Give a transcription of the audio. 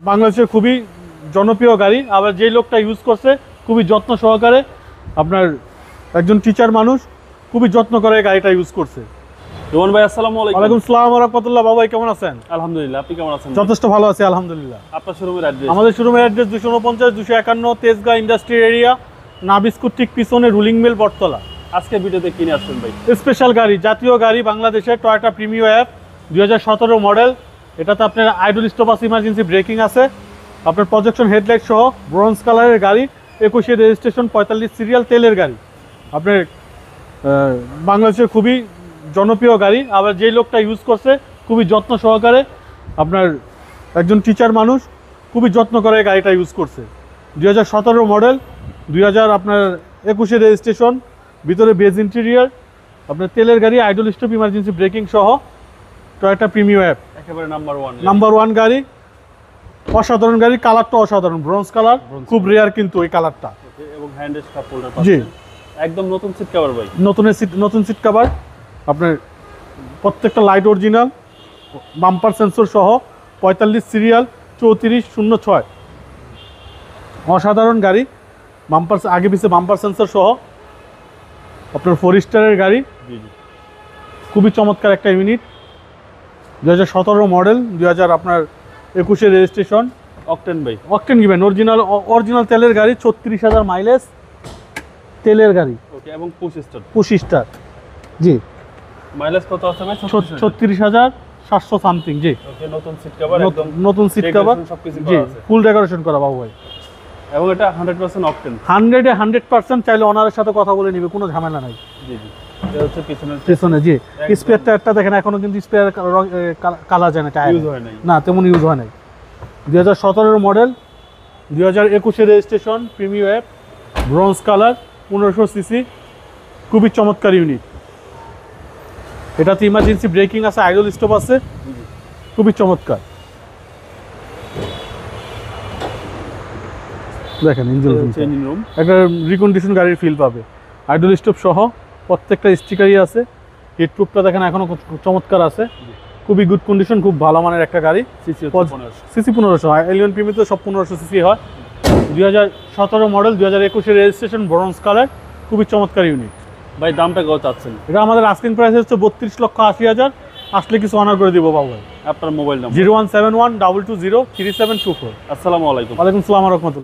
বাংলাদেশের খুবই জনপ্রিয় গাড়ি, আবার যেই লোকটা ইউজ করছে খুবই যত্ন সহকারে, আপনার একজন টিচার মানুষ, খুবই যত্ন করে গাড়িটা ইউজ করছে। রোহন ভাই আসসালামু আলাইকুম। ওয়ালাইকুম আসসালাম ওয়া রাহমাতুল্লাহ। বাবা কেমন আছেন? আলহামদুলিল্লাহ, আপনি কেমন আছেন? যথেষ্ট ভালো আছি আলহামদুলিল্লাহ। আপনার শোরুমের অ্যাড্রেস? আমাদের শোরুমের অ্যাড্রেস 249 251 তেজগাঁ ইন্ডাস্ট্রিয়াল এরিয়া, নাবিস্কুট ঠিক পিছনে রুলিং মিল বটতলা। আজকে ভিডিওতে কিনে আসছেন ভাই? স্পেশাল গাড়ি, জাতীয় গাড়ি, বাংলাদেশের টয়োটা প্রিমিও অ্যাপ 2017 মডেল। এটাতে আপনার আইডল স্টপ আছে, ইমার্জেন্সি ব্রেকিং আছে, আপনার প্রজেকশন হেডলাইট সহ, ব্রোঞ্জ কালারের গাড়ি, 21 রেজিস্ট্রেশন, 45 সিরিয়াল, তেলের গাড়ি। আপনার বাংলাদেশের খুবই জনপ্রিয় গাড়ি, আবার যেই লোকটা ইউজ করছে খুবই যত্ন সহকারে, আপনার একজন টিচার মানুষ, খুবই যত্ন করে গাড়িটা ইউজ করছে। 2017 মডেল, 2021 রেজিস্ট্রেশন, ভিতরে বেজ ইন্টেরিয়ার, আপনার তেলের গাড়ি, আইডল স্টপ, ইমার্জেন্সি ব্রেকিং সহ, টয়োটা প্রিমিও অ্যাপ একেবারে নাম্বার ওয়ান গাড়ি। অসাধারণ গাড়ি, কালারটা অসাধারণ, ব্রোঞ্জ কালার, খুব রেয়ার কিন্তু এই কালারটা। এবং হ্যান্ডেল কাপ হোল্ডার জি, একদম নতুন সিট কভার ভাই। নতুন সিট কভার, আপনার প্রত্যেকটা লাইট অরিজিনাল, বাম্পার সেন্সর সহ, 45 সিরিয়াল, 3406। অসাধারণ গাড়ি, বাম্পার আগে পিছে বাম্পার সেন্সর সহ, আপনার 4 স্টারের গাড়ি, জি জি, খুবই চমৎকার একটা ইউনিট। 2017 model, 2021 registration. অকটেন ভাই? অকটেন গিভেন, অরিজিনাল তেলের গাড়ি, 36,000 মাইলেজ তেলের গাড়ি। ওকে, এবং পুশ স্টার্ট? 25 স্টার, জি। মাইলেজ কত আছে ভাই? 36,700 সামথিং, জি। ওকে, নতুন সিট কভার, একদম নতুন সিট কভার, সবকিছু জি, করা আছে। ফুল ডেকোরেশন করা বাবু ভাই। এবং এটা 100% অকটেন। 100% চাইলে ওনারের সাথে কথা বলে নিবে, কোনো ঝামেলা নাই। জি জি, এটা হচ্ছে পিছনের পিছনে, জি। স্পেয়ার টায়ারটা দেখেন, এখনো কিন্তু স্পেয়ার কালা যায় না, টায়ার ইউজ হয় নাই না, তেমন ইউজ হয় নাই। 2017 model, 2021 registration, Premio app, bronze colour, 1500 CC, খুবই চমৎকার ইউনিট। এটাতে ইমার্জেন্সি ব্রেকিং আছে, আইডল স্টপ আছে, খুবই চমৎকার। দেখেন চেঞ্জিং রুম, একটা রিকন্ডিশন গাড়ির ফিল পাবে, আইডল স্টপ সহ, প্রত্যেকটা স্টিকারই আছে। হিটপ্রুফটা দেখেন এখনো চমৎকার আছে, খুবই গুড কন্ডিশন, খুব ভালো মানের একটা গাড়ি। সিসি সিসি 1500 হয়, এলিয়ন প্রিমিতে সব 1500 সিসি হয়। 2017 মডেল, 2021 রেজিস্ট্রেশন, ব্রোঞ্জ কালার, খুবই চমৎকার ইউনিট। ভাই দামটা কত চাচ্ছেন? এটা আমাদের আস্কিং প্রাইস হচ্ছে 32,80,000। আসলে কিছু অনার করে দিব বাবু ভাই। আপনার মোবাইল নাম্বার? 0171 220 3724। আসসালামু আলাইকুম। ওয়ালাইকুম আসসালাম ওয়া রাহমাতুল্লাহ।